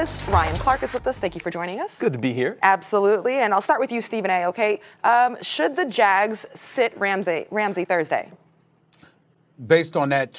analyst Ryan Clark is with us. Thank you for joining us. Good to be here. Absolutely. And I'll start with you, Stephen A., okay? Should the Jags sit Ramsey Thursday? Based on that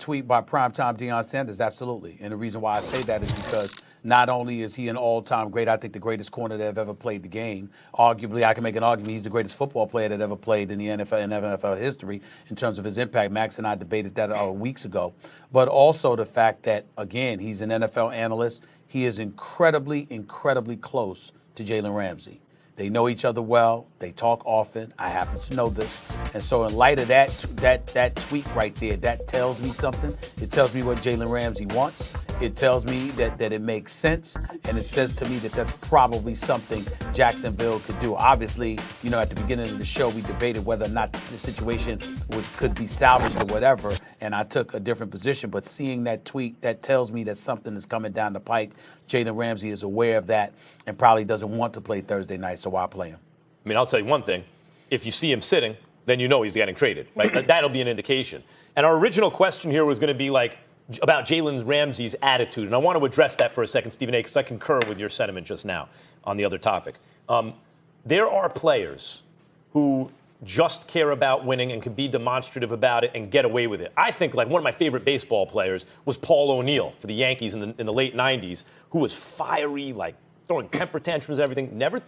tweet by primetime Deion Sanders, absolutely. And the reason why I say that is because not only is he an all-time great, I think the greatest corner that have ever played the game. Arguably, I can make an argument he's the greatest football player that ever played in the NFL and NFL history in terms of his impact. Max and I debated that weeks ago. But also the fact that, again, he's an NFL analyst. He is incredibly, incredibly close to Jalen Ramsey. They know each other well. They talk often. I happen to know this. And so in light of that tweet right there, that tells me something. It tells me what Jalen Ramsey wants. It tells me that it makes sense. And it says to me that that's probably something Jacksonville could do. Obviously, you know, at the beginning of the show, we debated whether or not the situation could be salvaged or whatever. And I took a different position. But seeing that tweet, that tells me that something is coming down the pike. Jalen Ramsey is aware of that and probably doesn't want to play Thursday night, so why play him? I mean, I'll tell you one thing. If you see him sitting, then you know he's getting traded, right? That'll be an indication. And our original question here was going to be like about Jalen Ramsey's attitude. And I want to address that for a second, Stephen A., because I concur with your sentiment just now on the other topic. There are players who just care about winning and can be demonstrative about it and get away with it. I think like one of my favorite baseball players was Paul O'Neill for the Yankees in the late 90s, who was fiery, like throwing temper tantrums and everything, never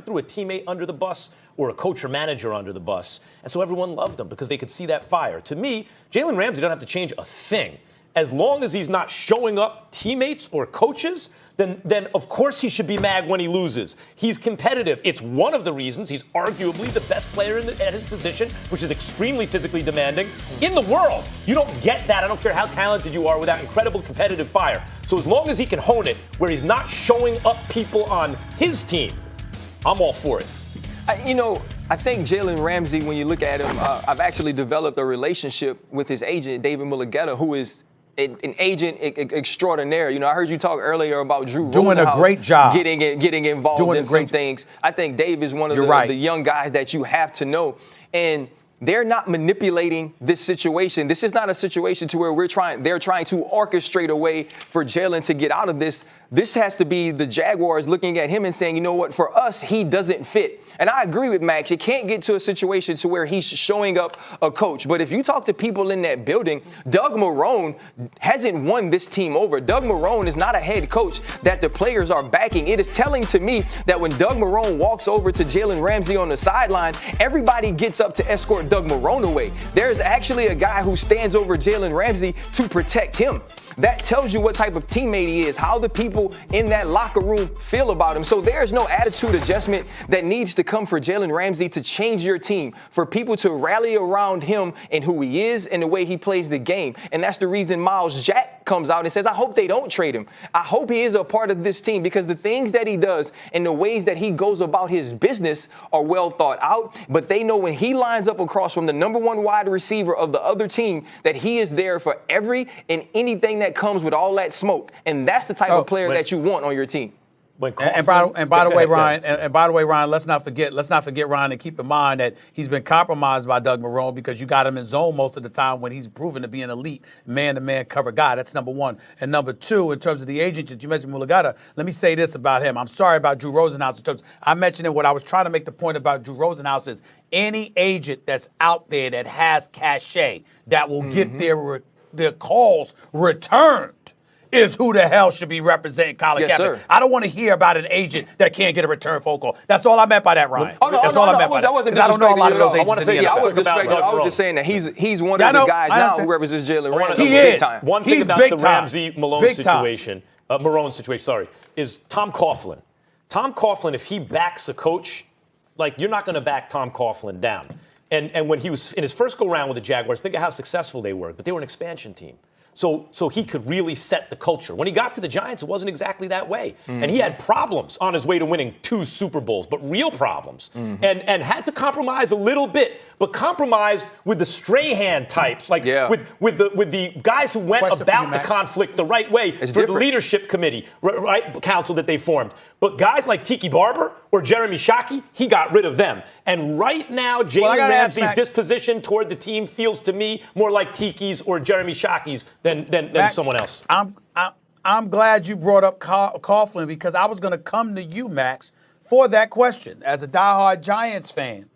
threw a teammate under the bus or a coach or manager under the bus. And so everyone loved him because they could see that fire. To me, Jalen Ramsey don't have to change a thing. As long as he's not showing up teammates or coaches, then of course he should be mad when he loses. He's competitive. It's one of the reasons he's arguably the best player at his position, which is extremely physically demanding in the world. You don't get that. I don't care how talented you are without incredible competitive fire. So as long as he can hone it where he's not showing up people on his team, I'm all for it. I think Jalen Ramsey, when you look at him, I've actually developed a relationship with his agent, David Mulligetta, who is an agent extraordinaire. You know, I heard you talk earlier about Drew doing Rosenhaus a great job, getting involved in some things. I think Dave is one of the young guys that you have to know, and they're not manipulating this situation. This is not a situation to where they're trying to orchestrate a way for Jalen to get out of this. This has to be the Jaguars looking at him and saying, you know what, for us, he doesn't fit. And I agree with Max. You can't get to a situation to where he's showing up a coach. But if you talk to people in that building, Doug Marrone hasn't won this team over. Doug Marrone is not a head coach that the players are backing. It is telling to me that when Doug Marrone walks over to Jalen Ramsey on the sideline, everybody gets up to escort Doug Marrone away. There's actually a guy who stands over Jalen Ramsey to protect him. That tells you what type of teammate he is, how the people in that locker room feel about him. So there's no attitude adjustment that needs to come for Jalen Ramsey to change your team, for people to rally around him and who he is and the way he plays the game. And that's the reason Miles Jack comes out and says, I hope they don't trade him. I hope he is a part of this team because the things that he does and the ways that he goes about his business are well thought out. But they know when he lines up across from the number one wide receiver of the other team that he is there for every and anything that comes with all that smoke. And that's the type of player that you want on your team. And by the way, Ryan, let's not forget, Ryan, and keep in mind that he's been compromised by Doug Marrone because you got him in zone most of the time when he's proven to be an elite man-to-man cover guy. That's number one. And number two, in terms of the agent that you mentioned, Mulligetta, let me say this about him. I'm sorry about Drew Rosenhaus. I mentioned it. What I was trying to make the point about Drew Rosenhaus is any agent that's out there that has cachet that will get their calls returned is who the hell should be representing Colin Kaepernick. I don't want to hear about an agent that can't get a return phone call. That's all I meant by that, Ryan. That's all I meant by that. I don't know a lot of those agents. I want to say, I was just saying that he's one of the guys now who represents Jalen Ramsey. He is. One thing about the Ramsey-Malone situation, Marrone situation, is Tom Coughlin. Tom Coughlin, if he backs a coach, like you're not going to back Tom Coughlin down. And when he was in his first go-round with the Jaguars, think of how successful they were. But they were an expansion team. So he could really set the culture. When he got to the Giants, it wasn't exactly that way. Mm-hmm. And he had problems on his way to winning 2 Super Bowls, but real problems. Mm-hmm. And had to compromise a little bit, but compromised with the Strahan types, like with the guys who went about the conflict the right way for the leadership committee, right, council that they formed. But guys like Tiki Barber or Jeremy Shockey, he got rid of them. And right now, Jalen Ramsey's disposition toward the team feels to me more like Tiki's or Jeremy Shockey's than someone else. I'm I'm glad you brought up Coughlin because I was going to come to you, Max, for that question. As a diehard Giants fan,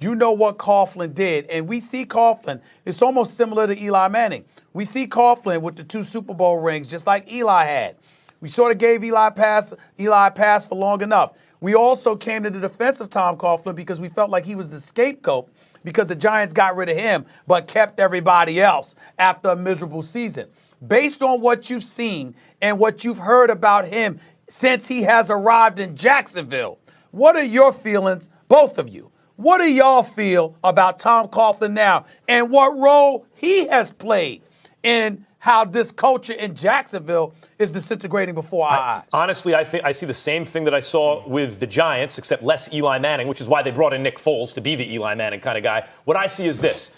you know what Coughlin did. And we see Coughlin, it's almost similar to Eli Manning. We see Coughlin with the 2 Super Bowl rings, just like Eli had. We sort of gave Eli a pass for long enough. We also came to the defense of Tom Coughlin because we felt like he was the scapegoat because the Giants got rid of him but kept everybody else after a miserable season. Based on what you've seen and what you've heard about him since he has arrived in Jacksonville, what are your feelings, both of you? What do y'all feel about Tom Coughlin now and what role he has played in how this culture in Jacksonville is disintegrating before our eyes? Honestly, I see the same thing that I saw with the Giants, except less Eli Manning, which is why they brought in Nick Foles to be the Eli Manning kind of guy. What I see is this.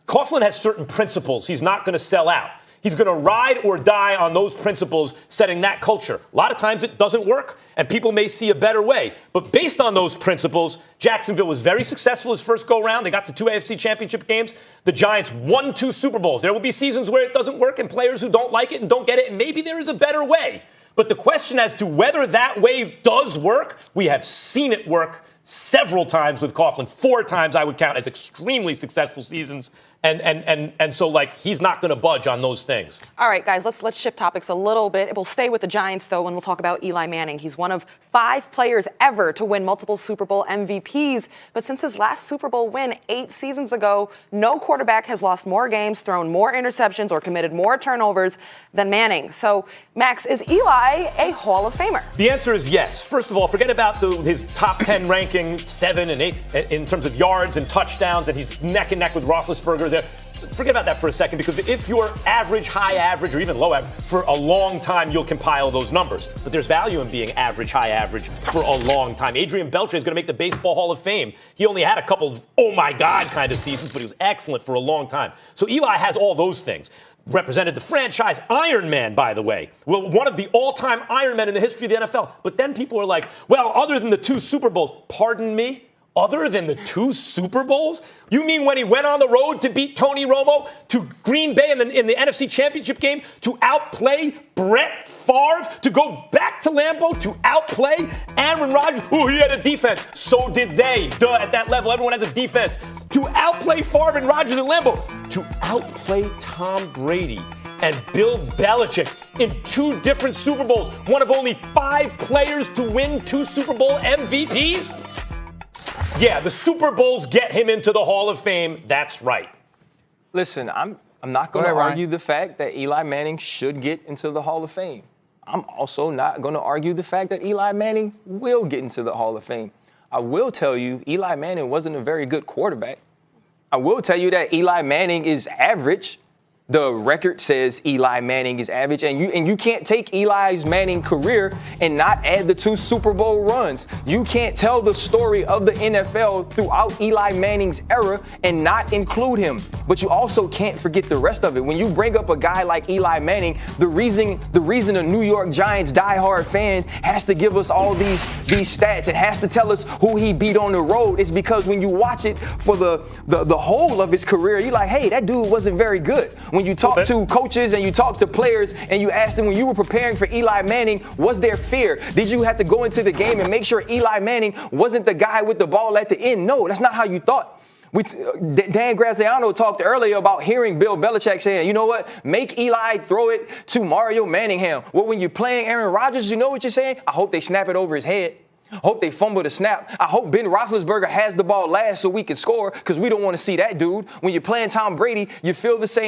Coughlin has certain principles he's not going to sell out. He's going to ride or die on those principles, setting that culture. A lot of times it doesn't work, and people may see a better way. But based on those principles, Jacksonville was very successful his first go-round. They got to 2 AFC championship games. The Giants won 2 Super Bowls. There will be seasons where it doesn't work and players who don't like it and don't get it, and maybe there is a better way. But the question as to whether that way does work, we have seen it work several times with Coughlin. 4 times I would count as extremely successful seasons. And so, like, he's not going to budge on those things. All right, guys, let's shift topics a little bit. We'll stay with the Giants, though, and we'll talk about Eli Manning. He's one of 5 players ever to win multiple Super Bowl MVPs. But since his last Super Bowl win 8 seasons ago, no quarterback has lost more games, thrown more interceptions, or committed more turnovers than Manning. So, Max, is Eli a Hall of Famer? The answer is yes. First of all, forget about his top 10 ranking, 7 and 8, in terms of yards and touchdowns, and he's neck and neck with Roethlisberger there. Forget about that for a second, because if you're average, high average, or even low average, for a long time, you'll compile those numbers. But there's value in being average, high average for a long time. Adrian Beltre is going to make the Baseball Hall of Fame. He only had a couple of, oh my God, kind of seasons, but he was excellent for a long time. So Eli has all those things. Represented the franchise Iron Man, by the way. Well, one of the all-time Iron Men in the history of the NFL. But then people are like, well, other than the 2 Super Bowls, pardon me? Other than the 2 Super Bowls? You mean when he went on the road to beat Tony Romo, to Green Bay in the NFC Championship game, to outplay Brett Favre, to go back to Lambeau, to outplay Aaron Rodgers? Oh, he had a defense. So did they. Duh, at that level, everyone has a defense. To outplay Favre and Rodgers and Lambeau, to outplay Tom Brady and Bill Belichick in 2 different Super Bowls, one of only 5 players to win 2 Super Bowl MVPs? Yeah, the Super Bowls get him into the Hall of Fame. That's right. Listen, I'm not going to argue the fact that Eli Manning should get into the Hall of Fame. I'm also not going to argue the fact that Eli Manning will get into the Hall of Fame. I will tell you, Eli Manning wasn't a very good quarterback. I will tell you that Eli Manning is average. The record says Eli Manning is average, and you can't take Eli Manning's career and not add the 2 Super Bowl runs. You can't tell the story of the NFL throughout Eli Manning's era and not include him. But you also can't forget the rest of it. When you bring up a guy like Eli Manning, the reason a New York Giants diehard fan has to give us all these stats and has to tell us who he beat on the road is because when you watch it for the whole of his career, you're like, hey, that dude wasn't very good. When you talk to coaches and you talk to players and you ask them when you were preparing for Eli Manning, was there fear? Did you have to go into the game and make sure Eli Manning wasn't the guy with the ball at the end? No, that's not how you thought. Dan Graziano talked earlier about hearing Bill Belichick saying, you know what, make Eli throw it to Mario Manningham. Well, when you're playing Aaron Rodgers, you know what you're saying? I hope they snap it over his head. Hope they fumble the snap. I hope Ben Roethlisberger has the ball last so we can score because we don't want to see that dude. When you're playing Tom Brady, you feel the same